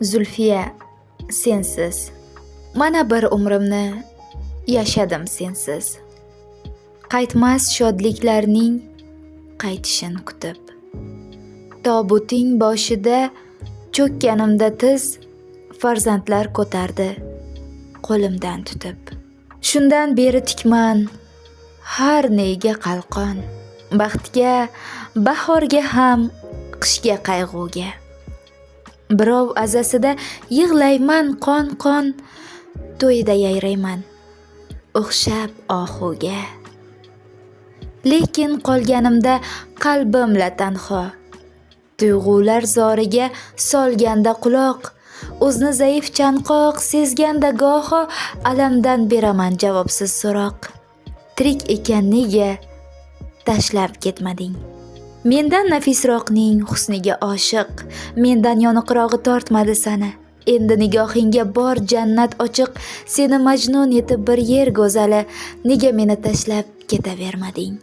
Zulfiya, sensiz. Mana bir umrimni yashadim sensiz. Qaytmas shodliklarning qaytishin kutib. Tobuting boshida cho'kkanimda tiz, farzandlar ko'tardi qo'limdan tutib. Shundan beri tikman har nega qalqon, baxtga, bahorga ham, qishga qayg'uga. Birov azasida yig'layman qon-qon, to'yida yayrayman o'xshab ohuga. Lekin qolganimda qalbimla tanho, tuyg'ular zoriga solganda quloq, o'zni zaif chanqoq sezganda goho alamdan beraman javobsiz so'roq. Tirik ekan nega tashlab ketmading? Mendan nafisroqning husniga oshiq, mendan yoniqrog'i tortmadi sani. Endi nigohingga bor jannat ochiq, seni majnun etib bir yer go'zali, nega meni tashlab ketavermading?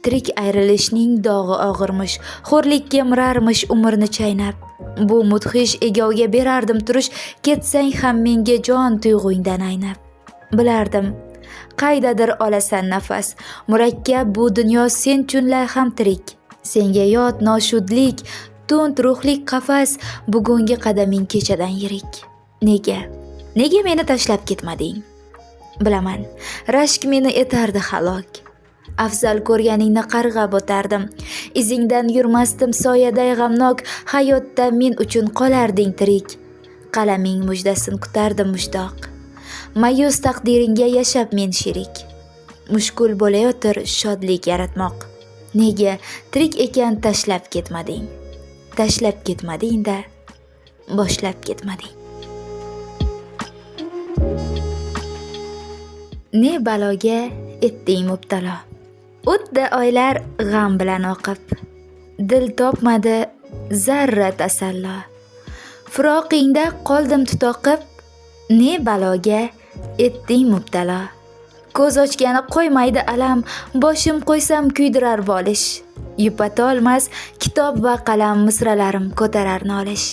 Tirik ayrilishning dog'i og'irmish, xo'rlikka mirarmish umrni chaynab. Bu mudhish egovga berardim turish, ketsang ham menga jon tuyg'ungdan aynab. Bilardim, qaydadir olasan nafas, murakkab bu dunyo sen chunlar ham tirik. Senga yot noshudlik, to'nt ruhlik qafas, bugungi qadaming kechadan yirik. Nega? Nega meni tashlab ketmading? Bilaman, rashk meni etardi halok. Afzal ko'rganingni qarg'ab o'tardim. Izingdan yurmasdim soyaday g'amnok, hayotda men uchun qolarding tirik. Qalaming mujdasin kutardim mushtoq. Mayus taqdiringga yashab men sherik. Mushkul bo'layotir shodlik yaratmoq. Nega tirik ekan tashlab ketmading? Tashlab ketmading-da, boshlab ketmading. Ne baloga etding mubtalo. O'tdi oylar g'am bilan oqib. Dil topmadi zarra tasallo. Firoqingda qoldim tutoqib. Ne baloga etding mubtalo. Ko'z ochgani qo'ymaydi alam, boshim qo'ysam kuydirar bolish. Yupatolmas kitob va qalam misralarim ko'tarar nolish.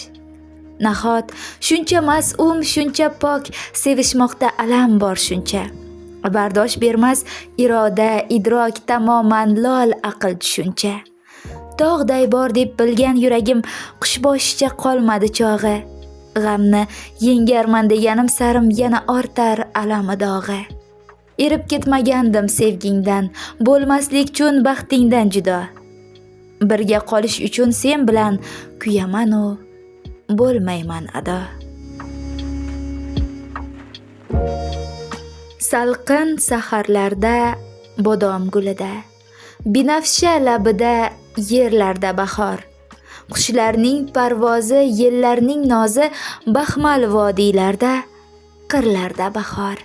Nahot shuncha mas'um, shuncha pok, sevishmoqda alam bor shuncha. Bardosh bermas iroda, idrok tamoman lol aql tushuncha. Tog'day bor deb bilgan yuragim qushboshicha qolmadi chog'i. G'amni yengarman deganim sarim yana ortar alami dog'i. Erib ketmagandim sevgingdan, bo'lmaslik uchun baxtingdan judo. Birga qolish uchun sen bilan kuyaman u, bo'lmayman ado. Salqin saharlarda bodom gulida, binafsha labida yerlarda bahor. Qushlarning parvozi, yellarning nozi, baxmal vodiylarda, qirlarda bahor.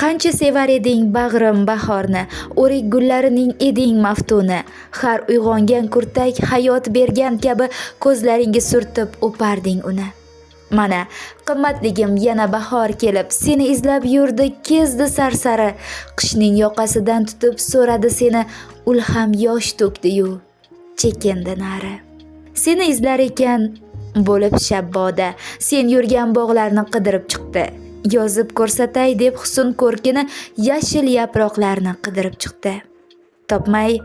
Qancha sevar eding bag'rim bahorni, o'rik gullarining eding maftuni. Har uyg'ongan kurtak hayot bergan kabi ko'zlaringga surtib o'parding uni. Mana qimmatligim yana bahor kelib, seni izlab yurdi kezdi sarsari. Qishning yoqasidan tutib so'radi seni, ul ham yosh to'kdi-yu, chekindi nari. Seni izlar ekan bo'lib shabboda, sen yurgan bog'larni qidirib chiqdi. Yozib ko'rsatay deb husn ko'rkini yashil yaproqlarni qidirib chiqdi. Topmay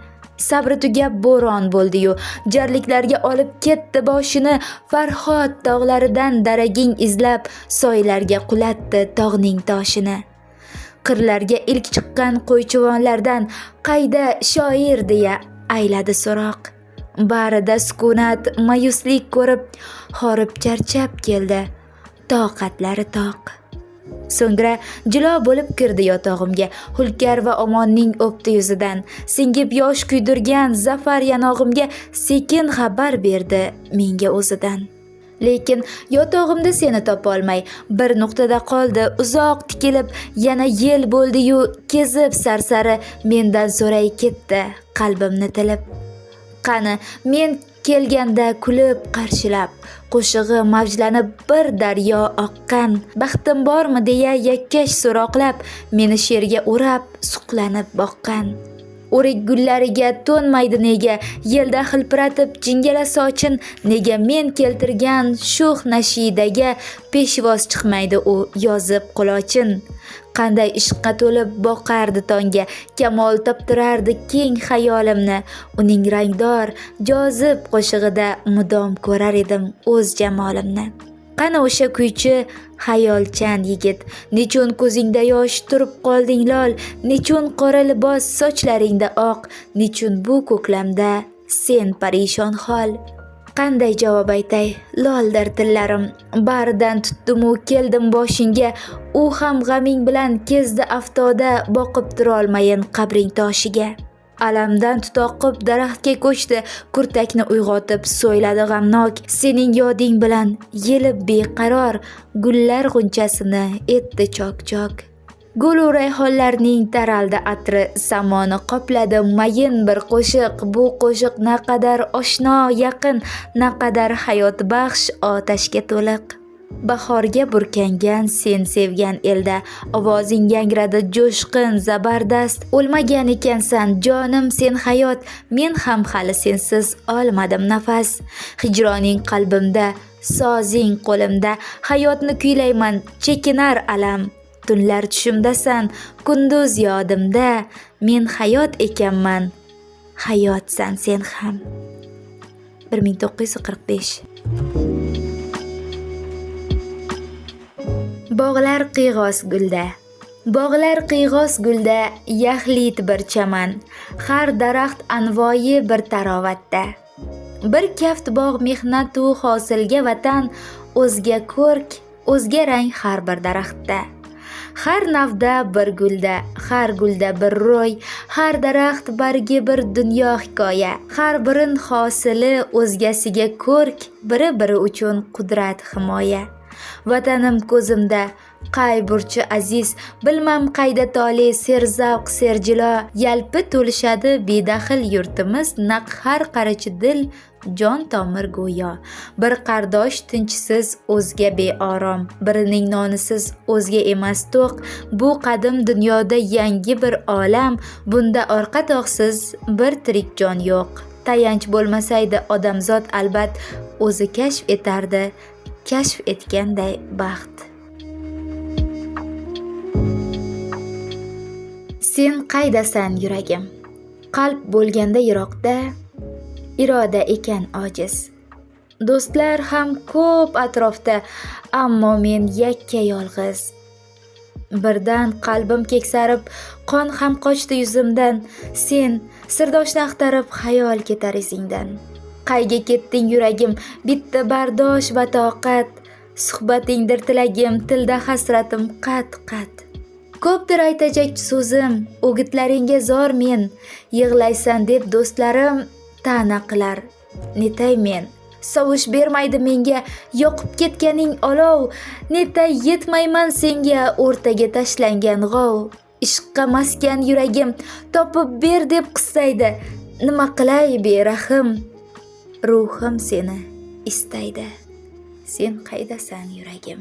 sabri tugab bo'ron bo'ldi-yu, jarliklarga olib ketdi boshini. Farhod tog'laridan daraging izlab, soylarga qulatdi tog'ning toshini. Qirlarga ilk chiqqan qo'ychivonlardan qayda shoir deya ayladi so'roq. Barida sukunat, mayuslik ko'rib, horib charchab keldi, toqatlari toq. So'ngra jilo bo'lib kirdi yotog'imga, hulkar va omonning o'pdi yuzidan. Singib yosh kuydirgan zafar yanog'imga sekin xabar berdi menga o'zidan. Lekin yotog'imda seni topolmay, bir nuqtada qoldi uzoq tikilib, yana yel bo'ldi-yu, kezib sarsari mendan so'ray ketdi qalbimni tilib. Qani men kelganda kulib qarshilab, qo'shig'i mavjlanib bir daryo oqqan. Baxtim bormi deya yakkash so'roqlab, meni she'rga o'rab suqlanib boqqan. o'rik gullariga to'nmaydi nega, yelda hilpiratib jingala sochin, nega men keltirgan sho'x nashidaga peshvoz chiqmaydi u yozib quloчин. Qanday ishqqa to'lib boqardi tonga, kamol toptirardi keng xayolimni, uning rangdor, jozib qo'shig'ida mudom ko'rar edim o'z jamolimni. Qani o'sha kuychi xayolchan yigit, nechun ko'zingda yosh turib qolding lol, nechun qora libos sochlaringda oq, nechun bu ko'klamda sen parishon hol. Qanday javob aytay, loldir tillarim, baridan tutdim-u keldim boshingga, u ham g'aming bilan kezdi aftoda, boqib turolmayin qabring toshiga. Alamdan tutoqib daraxtga ko'chdi, kurtakni uyg'otib so'yladi g'amnok, sening yoding bilan yelib beqaror, gullar g'unchasini etdi chok-chok. Gul-u rayhonlarning taraldi atri, samoni qopladi mayin bir qo'shiq, bu qo'shiq naqadar oshno yaqin, naqadar hayot baxsh otashga to'liq. Bahorga burkangan sen sevgan elda, ovozing yangradi jo'shqin zabardast, o'lmagan ekansan jonim sen hayot, men ham hali sensiz olmadim nafas. Hijroning qalbimda, sozing qo'limda, hayotni kuylayman chekinar alam. Tunlar tushimdasan, kunduz yodimda, men hayot ekanman, hayotsan sen ham. 1945. Bog'lar qiyg'os gulda, bog'lar qiyg'os gulda, yaxlit bir chaman, har daraxt anvoyi bir tarovatda. Bir kaft bog' mehnatu hosilga vatan, o'zga ko'rk, o'zga rang har bir daraxtda. Har navda bir gulda, har gulda bir ro'y, har daraxt bargi bir dunyo hikoya, har birin hosili o'zgasiga ko'rk, biri uchun qudrat himoya. Vatanim ko'zimda, qay burchi aziz, bilmam qayda tole serzavq serjilo, yalpi to'lishadi bedaxil yurtimiz, naq har qarichi dil jon tomir go'yo. Bir qardosh tinchsiz o'zga beorom, birining nonisiz o'zga emas to'q, bu qadim dunyoda yangi bir olam, bunda orqa tog'siz bir tirik jon yo'q. Tayanch bo'lmasaydi odamzod albat, o'zi kashf etardi kashf etganday baxt. Sen qaydasan yuragim, qalb bo'lganda yiroqda, iroda ekan ojiz. Do'stlar ham ko'p atrofda, ammo men yakka yolg'iz. Birdan qalbim keksarib, qon ham qochdi yuzimdan, sen sirdoshni axtarib xayol ketar izingdan. Qayga ketding yuragim, bitta bardosh va toqat, suhbatingdir tilagim, tilda hasratim qat-qat. Ko'pdir aytajak so'zim, o'gitlaringga zor men, yig'laysan deb do'stlarim ta'na qilar, netay men. Sovush bermaydi menga yoqib ketganing olov, netay yetmayman senga o'rtaga tashlangan g'ov. Ishqqa maskan yuragim, topib ber deb qistaydi, nima qilay berahim, ruhim seni istaydi. Sen qaydasan yuragim?